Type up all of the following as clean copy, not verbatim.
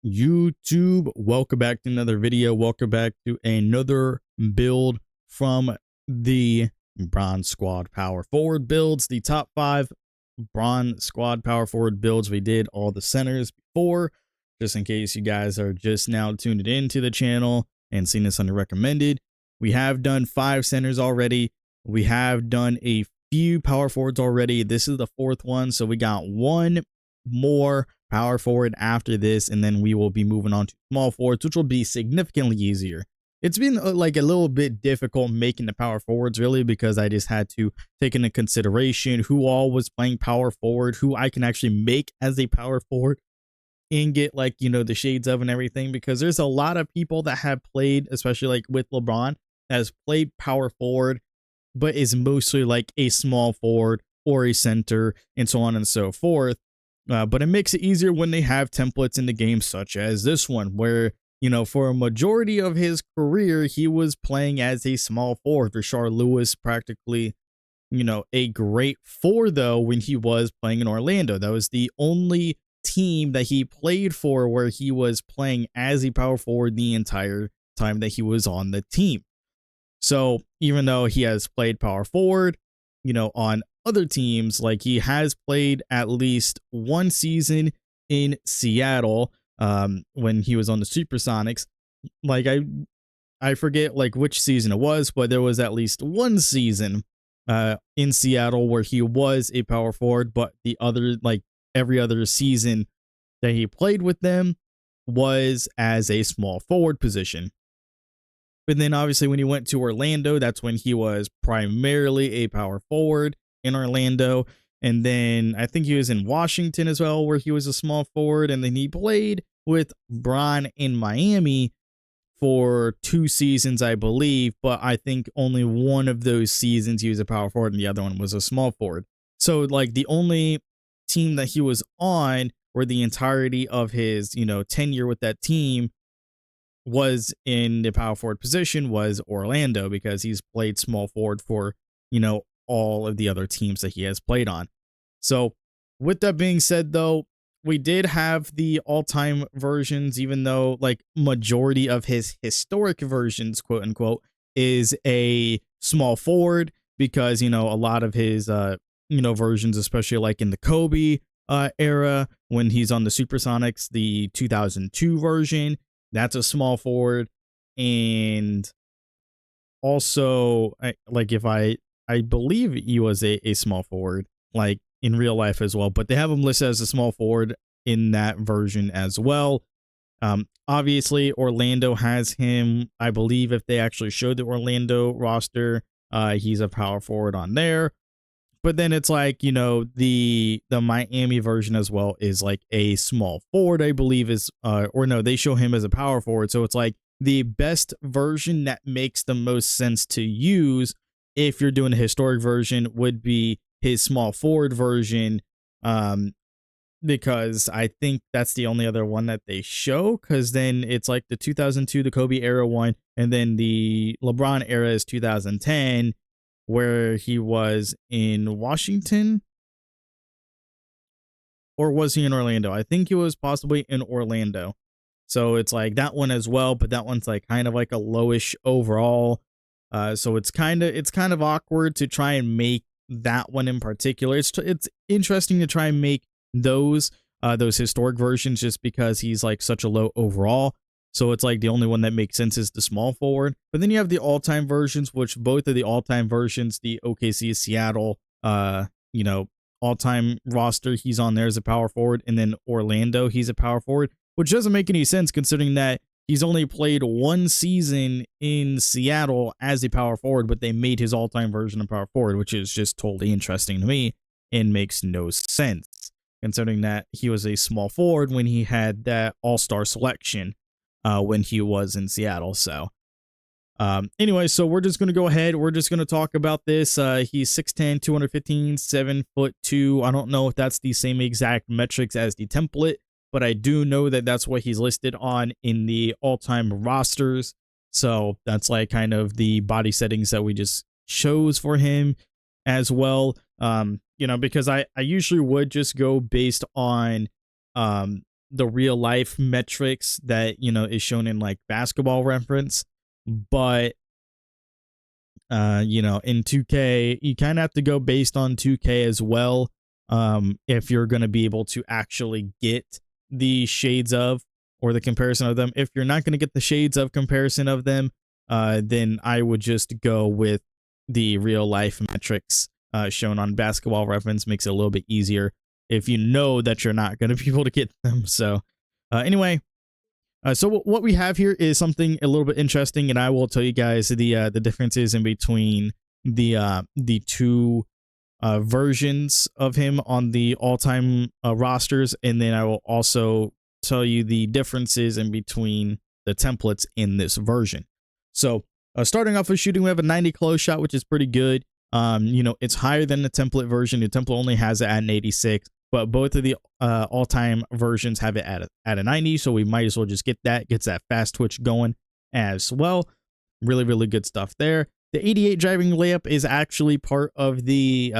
YouTube? Welcome back to another video. Welcome back to another build from the Bron squad power forward builds, the top 5 Bron squad power forward builds. We did all the centers before, just in case you guys are just now tuned into the channel and seen this under recommended. We have done 5 centers already. We have done a few power forwards already. This is the 4th one, so we got one more power forward after this, and then we will be moving on to small forwards, which will be significantly easier. It's been like a little bit difficult making the power forwards, really, because I just had to take into consideration who all was playing power forward, who I can actually make as a power forward and get, like, you know, the shades of and everything, because there's a lot of people that have played, especially like with LeBron, that has played power forward but is mostly like a small forward or a center and so on and so forth. But it makes it easier when they have templates in the game, such as this one, where, you know, for a majority of his career, he was playing as a small forward. Rashard Lewis, practically, you know, a great 4, though, when he was playing in Orlando. That was the only team that he played for where he was playing as a power forward the entire time that he was on the team. So even though he has played power forward, you know, on other teams, like he has played at least one season in Seattle when he was on the Supersonics. Like I forget like which season it was, but there was at least one season in Seattle where he was a power forward, but the other, like every other season that he played with them was as a small forward position. But then obviously when he went to Orlando, that's when he was primarily a power forward in Orlando. And then I think he was in Washington as well, where he was a small forward. And then he played with Bron in Miami for 2 seasons, I believe. But I think only one of those seasons he was a power forward and the other one was a small forward. So like the only team that he was on where the entirety of his, you know, tenure with that team was in the power forward position was Orlando, because he's played small forward for, you know, all of the other teams that he has played on. So with that being said, though, we did have the all-time versions, even though like majority of his historic versions, quote unquote, is a small forward, because, you know, a lot of his you know, versions, especially like in the Kobe era when he's on the Supersonics, the 2002 version, that's a small forward. And also like if I believe he was a small forward, like in real life as well, but they have him listed as a small forward in that version as well. Obviously Orlando has him, I believe if they actually showed the Orlando roster, he's a power forward on there. But then it's like, you know, the Miami version as well is like a small forward, I believe, is or no, they show him as a power forward. So it's like the best version that makes the most sense to use if you're doing a historic version would be his small forward version, because I think that's the only other one that they show, because then it's like the 2002, the Kobe era one, and then the LeBron era is 2010, where he was in Washington. Or was he in Orlando? I think he was possibly in Orlando. So it's like that one as well, but that one's like kind of like a lowish overall. So it's kind of awkward to try and make that one in particular. It's interesting to try and make those historic versions, just because he's like such a low overall. So it's like the only one that makes sense is the small forward. But then you have the all-time versions, which both of the all-time versions, the OKC Seattle, you know, all-time roster, he's on there as a power forward, and then Orlando, he's a power forward, which doesn't make any sense considering that he's only played 1 season in Seattle as a power forward, but they made his all-time version a power forward, which is just totally interesting to me and makes no sense considering that he was a small forward when he had that all-star selection when he was in Seattle. So anyway, so we're just going to go ahead. We're just going to talk about this. He's 6'10", 215, 7'2". I don't know if that's the same exact metrics as the template, but I do know that that's what he's listed on in the all-time rosters. So that's like kind of the body settings that we just chose for him as well. You know, because I usually would just go based on the real life metrics that, you know, is shown in like basketball reference. But you know, in 2K, you kind of have to go based on 2K as well. If you're going to be able to actually get the shades of, or the comparison of them. If you're not going to get the shades of comparison of them, then I would just go with the real life metrics shown on basketball reference. Makes it a little bit easier if you know that you're not going to be able to get them. So anyway, so what we have here is something a little bit interesting, and I will tell you guys the differences in between the two versions of him on the all-time rosters, and then I will also tell you the differences in between the templates in this version. So starting off with shooting, we have a 90 close shot, which is pretty good. You know, it's higher than the template version. The template only has it at an 86, but both of the all-time versions have it at a 90, so we might as well just get that. Gets that fast twitch going as well. Really, really good stuff there. The 88 driving layup is actually part of the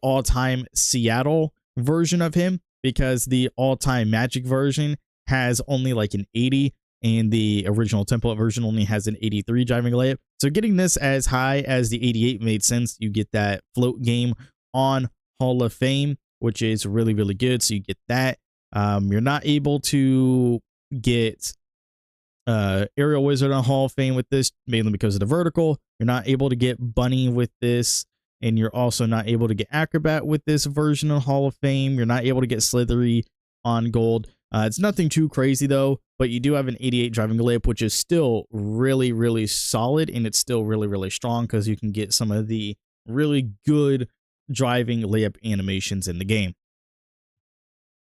all-time Seattle version of him, because the all-time Magic version has only like an 80, and the original template version only has an 83 driving layup. So getting this as high as the 88 made sense. You get that float game on Hall of Fame, which is really, really good. So you get that. You're not able to get Aerial Wizard on Hall of Fame with this, mainly because of the vertical. You're not able to get Bunny with this, and you're also not able to get Acrobat with this version of Hall of Fame. You're not able to get Slithery on gold. It's nothing too crazy though, but you do have an 88 driving layup, which is still really, really solid, and it's still really, really strong because you can get some of the really good driving layup animations in the game.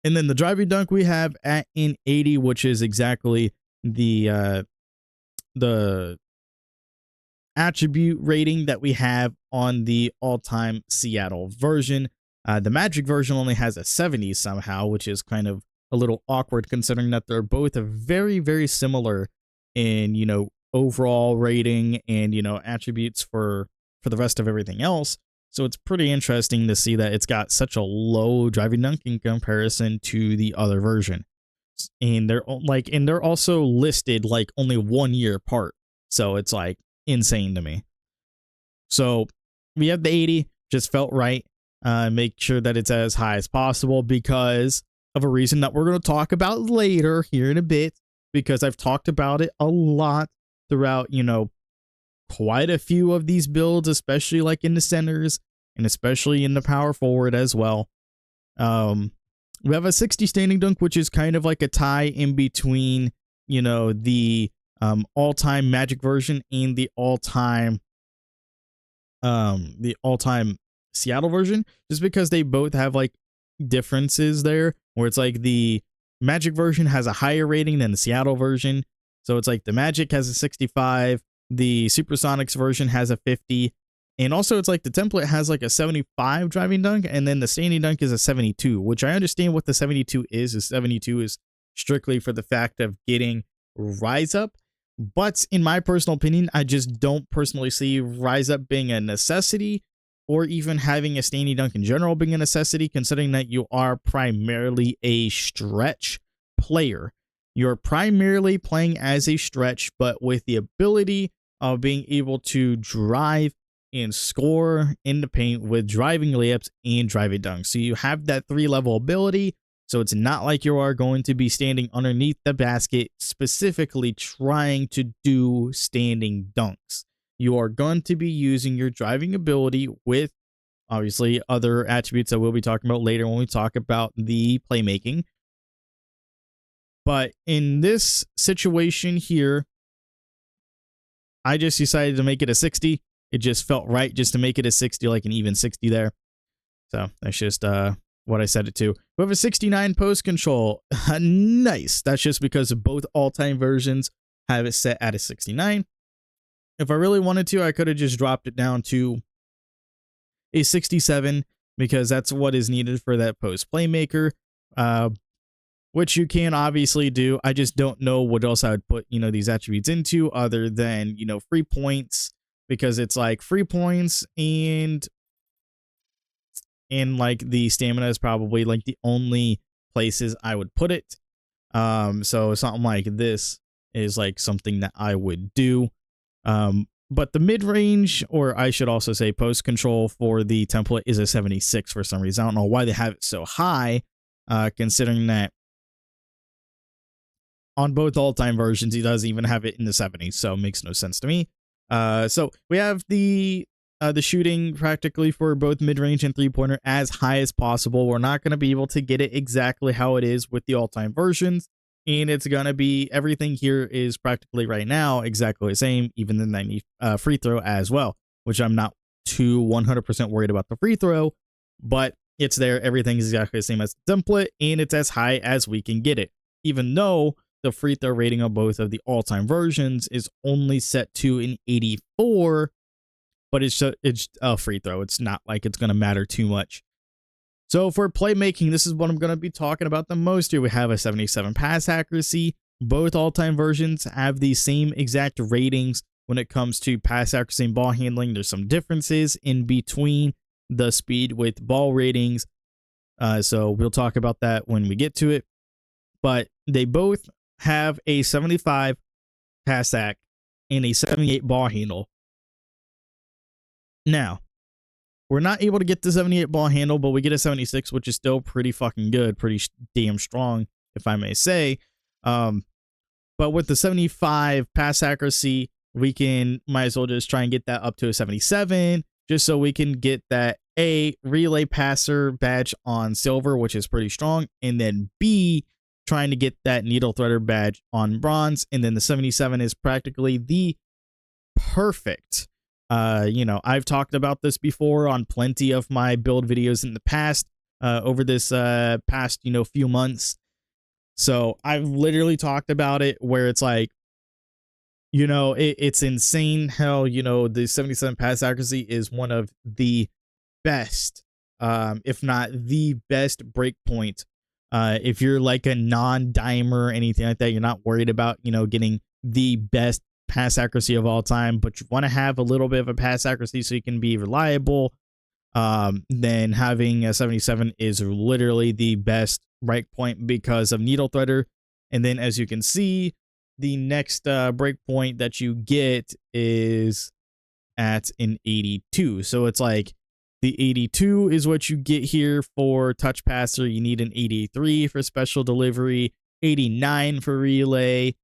And then the driving dunk we have at an 80, which is exactly the attribute rating that we have on the all-time Seattle version. The Magic version only has a 70 somehow, which is kind of a little awkward considering that they're both very, very similar in, you know, overall rating and, you know, attributes for the rest of everything else. So it's pretty interesting to see that it's got such a low driving dunk in comparison to the other version. And they're also listed like only 1 year apart. So it's like insane to me. So we have the 80, just felt right. Make sure that it's as high as possible because of a reason that we're going to talk about later here in a bit, because I've talked about it a lot throughout, you know, quite a few of these builds, especially like in the centers and especially in the power forward as well. We have a 60 standing dunk, which is kind of like a tie in between, you know, the all-time Magic version and the all-time Seattle version, just because they both have like differences there, where it's like the Magic version has a higher rating than the Seattle version. So it's like the Magic has a 65, the Supersonics version has a 50, and also it's like the template has like a 75 driving dunk, and then the standing dunk is a 72, which I understand what the 72 is. The 72 is strictly for the fact of getting Rise Up. But in my personal opinion, I just don't personally see Rise Up being a necessity, or even having a standing dunk in general being a necessity, considering that you are primarily a stretch player. You're primarily playing as a stretch, but with the ability of being able to drive and score in the paint with driving layups and driving dunks. So you have that 3-level ability. So it's not like you are going to be standing underneath the basket specifically trying to do standing dunks. You are going to be using your driving ability with obviously other attributes that we'll be talking about later when we talk about the playmaking. But in this situation here, I just decided to make it a 60. It just felt right just to make it a 60, like an even 60 there. So that's just what I set it to. We have a 69 post control. Nice. That's just because both all-time versions have it set at a 69. If I really wanted to, I could have just dropped it down to a 67, because that's what is needed for that post playmaker, which you can obviously do. I just don't know what else I would put, you know, these attributes into other than, you know, free points, because it's like free points and like the stamina is probably like the only places I would put it. So something like this is like something that I would do. But the mid range, or I should also say post control for the template, is a 76 for some reason. I don't know why they have it so high, considering that on both all-time versions he doesn't even have it in the 70s, so it makes no sense to me. So we have the shooting practically for both mid-range and three-pointer as high as possible. We're not going to be able to get it exactly how it is with the all-time versions, and it's going to be, everything here is practically right now exactly the same, even the 90 free throw as well, which I'm not too 100% worried about the free throw, but it's there. Everything is exactly the same as the template, and it's as high as we can get it, even though the free throw rating of both of the all-time versions is only set to an 84, but it's a free throw. It's not like it's going to matter too much. So for playmaking, this is what I'm going to be talking about the most here. We have a 77 pass accuracy. Both all-time versions have the same exact ratings when it comes to pass accuracy and ball handling. There's some differences in between the speed with ball ratings. So we'll talk about that when we get to it. But they both have a 75 pass ac and a 78 ball handle. Now, we're not able to get the 78 ball handle, but we get a 76, which is still pretty fucking good, pretty damn strong, if I may say. But with the 75 pass accuracy, we might as well just try and get that up to a 77, just so we can get that A, relay passer badge on silver, which is pretty strong, and then B, trying to get that needle threader badge on bronze. And then the 77 is practically the perfect. I've talked about this before on plenty of my build videos in the past, over this past, few months. So I've literally talked about it where it's like, it's insane how, the 77 pass accuracy is one of the best, if not the best breakpoint. If you're like a non-dimer or anything like that, you're not worried about, getting the best pass accuracy of all time, but you want to have a little bit of a pass accuracy so you can be reliable, then having a 77 is literally the best breakpoint because of needle threader. And then as you can see, the next breakpoint that you get is at an 82. So it's like the 82 is what you get here for touch passer. You need an 83 for special delivery, 89 for relay.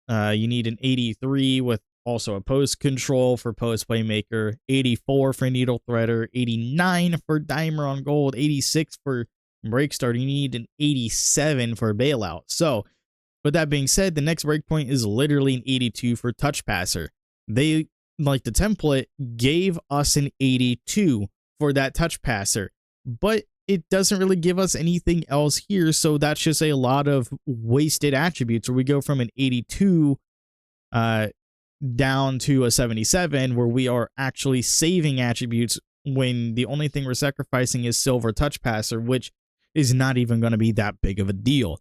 You need an 83 with also a post control for post playmaker, 84 for needle threader, 89 for dimer on gold, 86 for break starter. You need an 87 for bailout. So with that being said, the next breakpoint is literally an 82 for touch passer. They, like the template, gave us an 82 for that touch passer, but it doesn't really give us anything else here. So that's just a lot of wasted attributes where we go from an 82 down to a 77, where we are actually saving attributes when the only thing we're sacrificing is silver touch passer, which is not even going to be that big of a deal.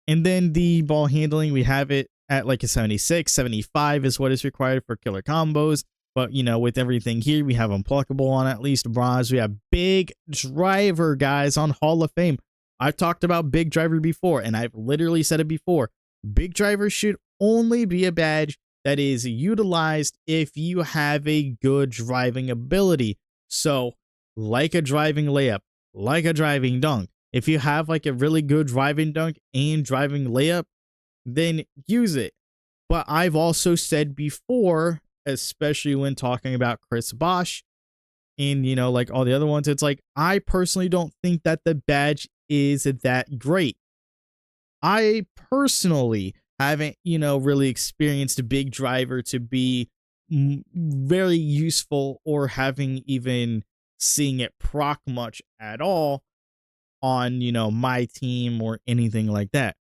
And then the ball handling, we have it at like a 76, 75 is what is required for killer combos. But, with everything here, we have unpluckable on at least bronze. We have big driver, guys, on Hall of Fame. I've talked about big driver before, and I've literally said it before. Big driver should only be a badge that is utilized if you have a good driving ability. So, like a driving layup, like a driving dunk. If you have like a really good driving dunk and driving layup, then use it. But I've also said before, especially when talking about Chris Bosh and, like all the other ones, it's like, I personally don't think that the badge is that great. I personally haven't, really experienced a big driver to be very useful or having even seeing it proc much at all on, my team or anything like that.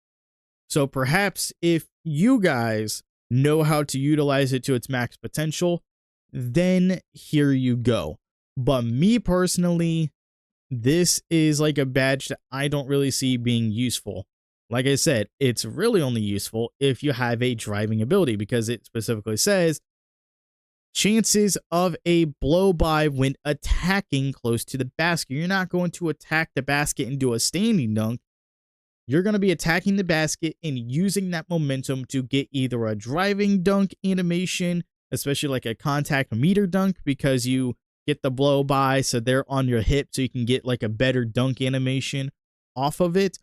So perhaps if you guys know how to utilize it to its max potential, then here you go. But me personally, this is like a badge that I don't really see being useful. Like I said, it's really only useful if you have a driving ability, because it specifically says chances of a blow by when attacking close to the basket. You're not going to attack the basket and do a standing dunk. you're going to be attacking the basket and using that momentum to get either a driving dunk animation, especially like a contact meter dunk, because you get the blow by, so they're on your hip, so you can get like a better dunk animation off of it.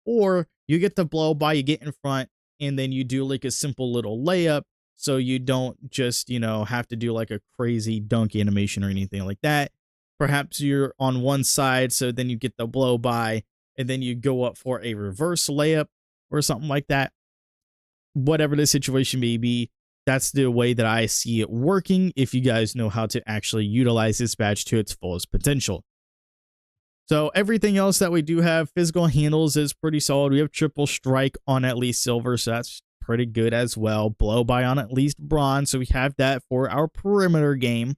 Or you get the blow by, you get in front, and then you do like a simple little layup, so you don't just, have to do like a crazy dunk animation or anything like that. Perhaps you're on one side, so then you get the blow by, and then you go up for a reverse layup or something like that. Whatever the situation may be, that's the way that I see it working if you guys know how to actually utilize this badge to its fullest potential. So everything else that we do have, physical handles is pretty solid. We have triple strike on at least silver, so that's pretty good as well. Blow by on at least bronze, so we have that for our perimeter game.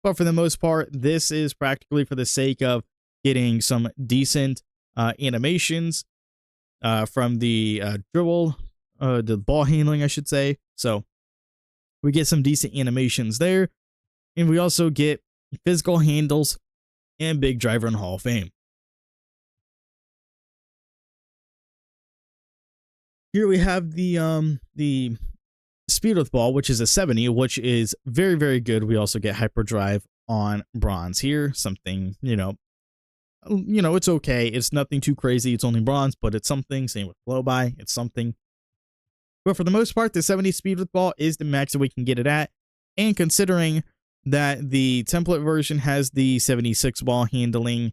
But for the most part, this is practically for the sake of getting some decent animations from the dribble, the ball handling, I should say. So we get some decent animations there. And we also get physical handles and big driver in Hall of Fame. Here we have the speed with ball, which is a 70, which is very, very good. We also get hyperdrive on bronze here. Something, it's okay. It's nothing too crazy. It's only bronze, but it's something. Same with blow by. It's something. But for the most part, the 70 speed with ball is the max that we can get it at. And considering that the template version has the 76 ball handling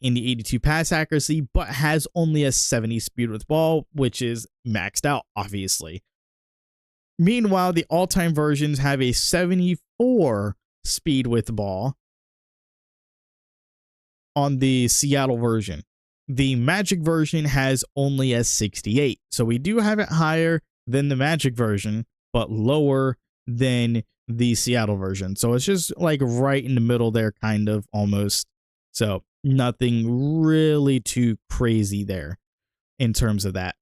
in the 82 pass accuracy, but has only a 70 speed with ball, which is maxed out, obviously. Meanwhile, the all-time versions have a 74 speed with ball on the Seattle version. The Magic version has only a 68. So we do have it higher than the Magic version, but lower than the Seattle version. So it's just like right in the middle there, kind of almost. So nothing really too crazy there in terms of that.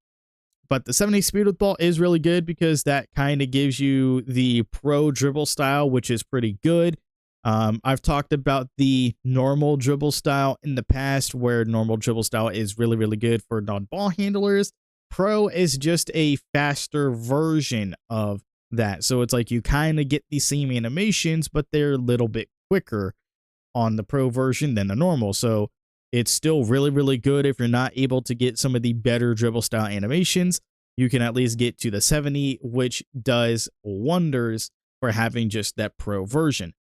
But the 70 speed with ball is really good because that kind of gives you the pro dribble style, which is pretty good. I've talked about the normal dribble style in the past, where normal dribble style is really, really good for non-ball handlers. Pro is just a faster version of that. So it's like you kind of get the same animations, but they're a little bit quicker on the pro version than the normal. So it's still really, really good. If you're not able to get some of the better dribble style animations, you can at least get to the 70, which does wonders for having just that pro version.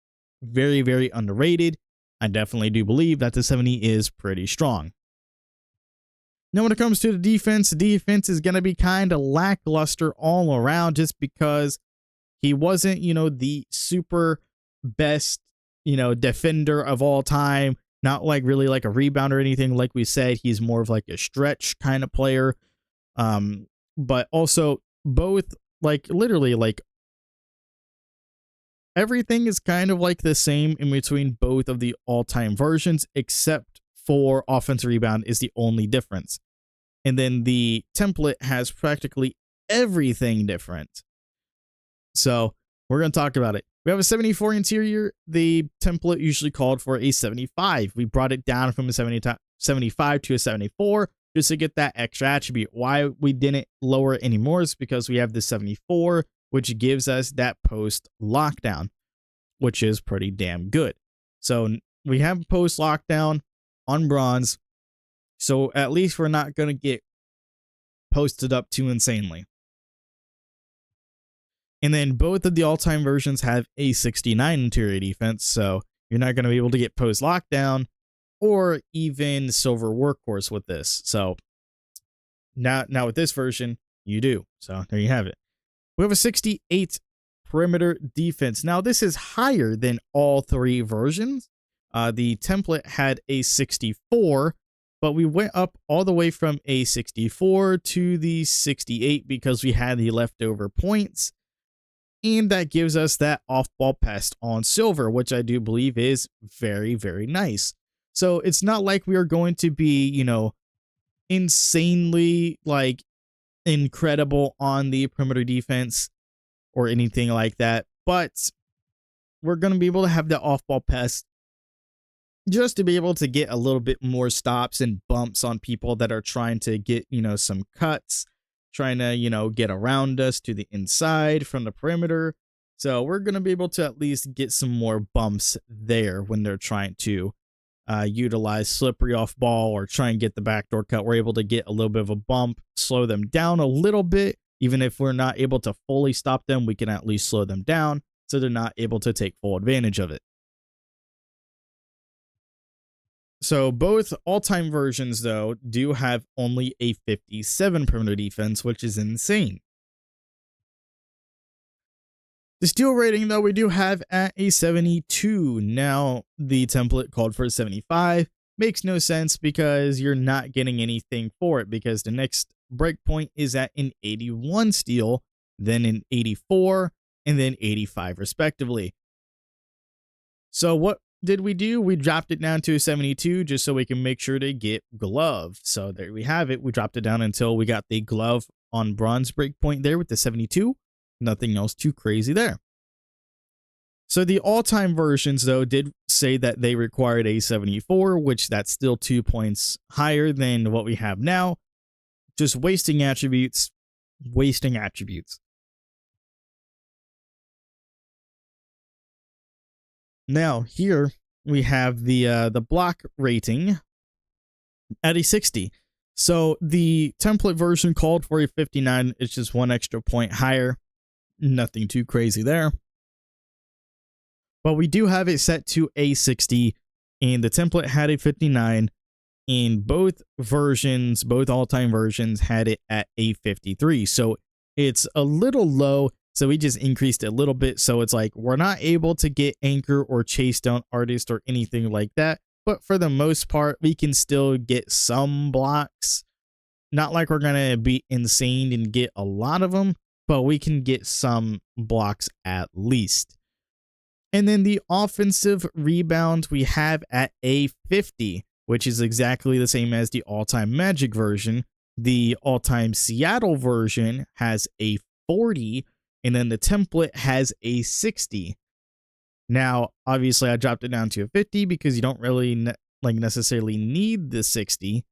Very, very underrated. I definitely do believe that the 70 is pretty strong. Now, when it comes to the defense is going to be kind of lackluster all around, just because he wasn't, the super best, defender of all time. Not like really like a rebounder or anything. Like we said, he's more of like a stretch kind of player. But also both, like literally like everything is kind of like the same in between both of the all-time versions, except for offensive rebound is the only difference. And then the template has practically everything different. So we're going to talk about it. We have a 74 interior. The template usually called for a 75. We brought it down from a 75 to a 74 just to get that extra attribute. Why we didn't lower it anymore is because we have the 74, which gives us that post lockdown, which is pretty damn good. So we have post lockdown on bronze. So at least we're not going to get posted up too insanely. And then both of the all-time versions have a 69 interior defense, so you're not going to be able to get post lockdown or even silver workhorse with this. So now with this version, you do. So there you have it. We have a 68 perimeter defense. Now this is higher than all three versions. The template had a 64, but we went up all the way from a 64 to the 68 because we had the leftover points. And that gives us that off-ball pest on silver, which I do believe is very, very nice. So it's not like we are going to be, insanely like incredible on the perimeter defense or anything like that, but we're going to be able to have that off-ball pest just to be able to get a little bit more stops and bumps on people that are trying to get, some cuts, trying to, get around us to the inside from the perimeter. So we're going to be able to at least get some more bumps there when they're trying to utilize slippery off ball or try and get the backdoor cut. We're able to get a little bit of a bump, slow them down a little bit. Even if we're not able to fully stop them, we can at least slow them down so they're not able to take full advantage of it. So both all-time versions, though, do have only a 57 perimeter defense, which is insane. The steal rating, though, we do have at a 72. Now, the template called for a 75. Makes no sense because you're not getting anything for it, because the next breakpoint is at an 81 steal, then an 84, and then 85 respectively. So what did we do? We dropped it down to a 72 just so we can make sure to get glove. So there we have it. We dropped it down until we got the glove on bronze breakpoint there with the 72. Nothing else too crazy there. So the all-time versions, though, did say that they required a 74, which that's still 2 points higher than what we have now. Just wasting attributes. Now, here we have the block rating at a 60. So the template version called for a 59. It's just 1 extra point higher. Nothing too crazy there. But we do have it set to a 60, and the template had a 59. And both versions, both all-time versions, had it at a 53. So it's a little low. So we just increased it a little bit. So it's like we're not able to get anchor or chase down artist or anything like that. But for the most part, we can still get some blocks. Not like we're going to be insane and get a lot of them, but we can get some blocks at least. And then the offensive rebound we have at a 50, which is exactly the same as the all-time Magic version. The all-time Seattle version has a 40, and then the template has a 60. Now, obviously, I dropped it down to a 50 because you don't really necessarily need the 60.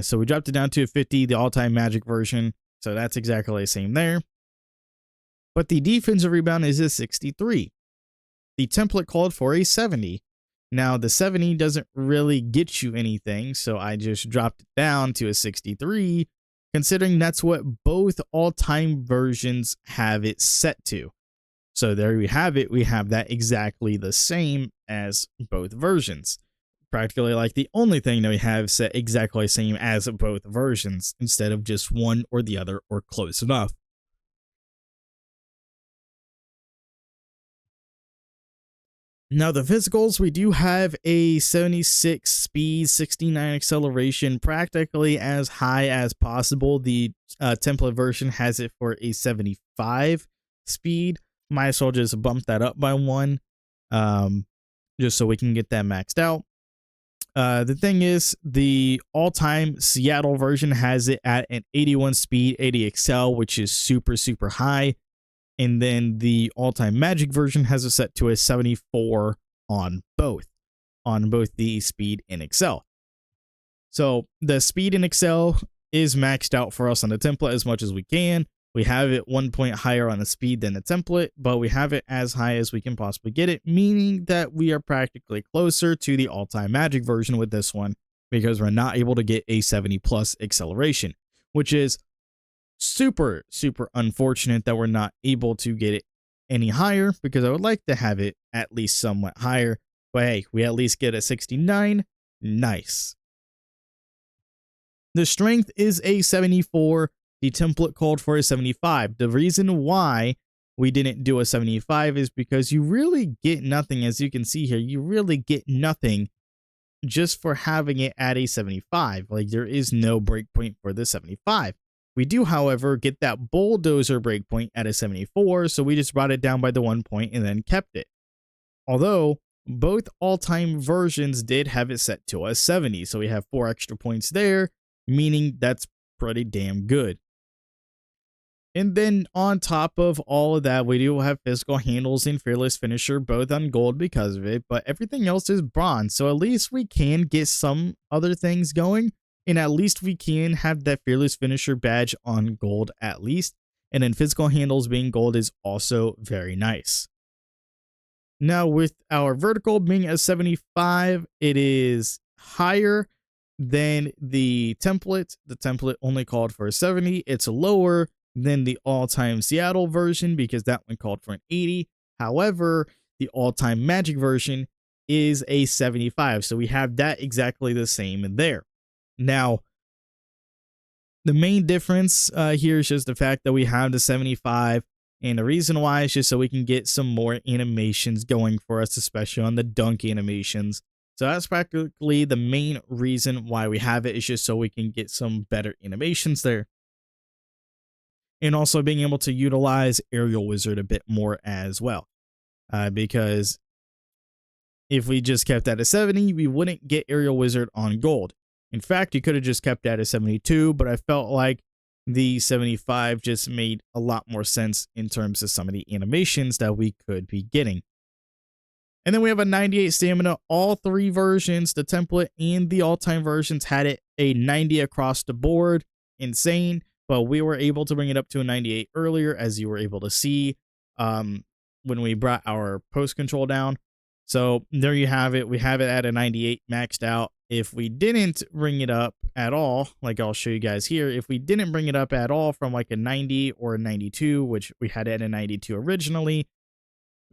So we dropped it down to a 50, the all-time Magic version. So that's exactly the same there. But the defensive rebound is a 63. The template called for a 70. Now, the 70 doesn't really get you anything, so I just dropped it down to a 63, considering that's what both all-time versions have it set to. So there we have it. We have that exactly the same as both versions. Practically like the only thing that we have set exactly the same as both versions, instead of just one or the other or close enough. Now, the physicals, we do have a 76 speed, 69 acceleration, practically as high as possible. The template version has it for a 75 speed. Might as well just bump that up by 1, just so we can get that maxed out. The thing is, the all-time Seattle version has it at an 81 speed, 80 excel, which is super, super high. And then the all-time Magic version has it set to a 74 on both the speed and excel. So the speed and excel is maxed out for us on the template as much as we can. We have it 1 point higher on the speed than the template, but we have it as high as we can possibly get it, meaning that we are practically closer to the all-time Magic version with this one, because we're not able to get a 70 plus acceleration, which is super, super unfortunate that we're not able to get it any higher, because I would like to have it at least somewhat higher. But hey, we at least get a 69. Nice. The strength is a 74. The template called for a 75. The reason why we didn't do a 75 is because you really get nothing. As you can see here, you really get nothing just for having it at a 75. Like, there is no breakpoint for the 75. We do, however, get that bulldozer breakpoint at a 74, so we just brought it down by the 1 point and then kept it. Although, both all-time versions did have it set to a 70, so we have 4 extra points there, meaning that's pretty damn good. And then on top of all of that, we do have physical handles and fearless finisher, both on gold because of it, but everything else is bronze. So at least we can get some other things going, and at least we can have that fearless finisher badge on gold at least. And then physical handles being gold is also very nice. Now with our vertical being a 75, it is higher than the template. The template only called for a 70. It's lower than the all-time Seattle version because that one called for an 80. However, the all-time Magic version is a 75. So we have that exactly the same there. Now, the main difference here is just the fact that we have the 75. And the reason why is just so we can get some more animations going for us, especially on the dunk animations. So that's practically the main reason why we have it, is just so we can get some better animations there. And also being able to utilize Aerial Wizard a bit more as well. Because if we just kept that at 70, we wouldn't get Aerial Wizard on gold. In fact, you could have just kept that at 72, but I felt like the 75 just made a lot more sense in terms of some of the animations that we could be getting. And then we have a 98 stamina. All three versions, the template and the all-time versions, had it a 90 across the board. Insane. But we were able to bring it up to a 98 earlier, as you were able to see when we brought our post control down. So there you have it. We have it at a 98 maxed out. If we didn't bring it up at all, like I'll show you guys here, if we didn't bring it up at all from like a 90 or a 92, which we had it at a 92 originally,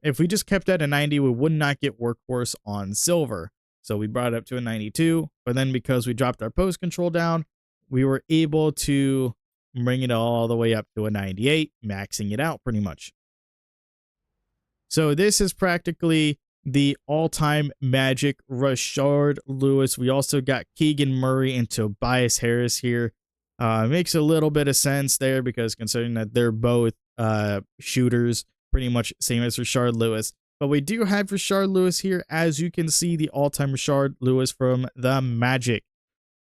if we just kept at a 90, we would not get workhorse on silver. So we brought it up to a 92, but then because we dropped our post control down, we were able to bring it all the way up to a 98, maxing it out pretty much. So this is practically the all-time Magic Rashard Lewis. We also got Keegan Murray and Tobias Harris here. Makes a little bit of sense there because considering that they're both shooters, pretty much same as Rashard Lewis. But we do have Rashard Lewis here, as you can see, the all-time Rashard Lewis from the Magic.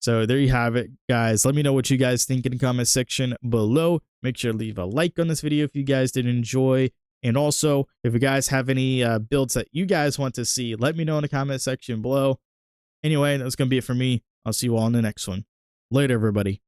So there you have it, guys. Let me know what you guys think in the comment section below. Make sure to leave a like on this video if you guys did enjoy. And also, if you guys have any builds that you guys want to see, let me know in the comment section below. Anyway, that's going to be it for me. I'll see you all in the next one. Later, everybody.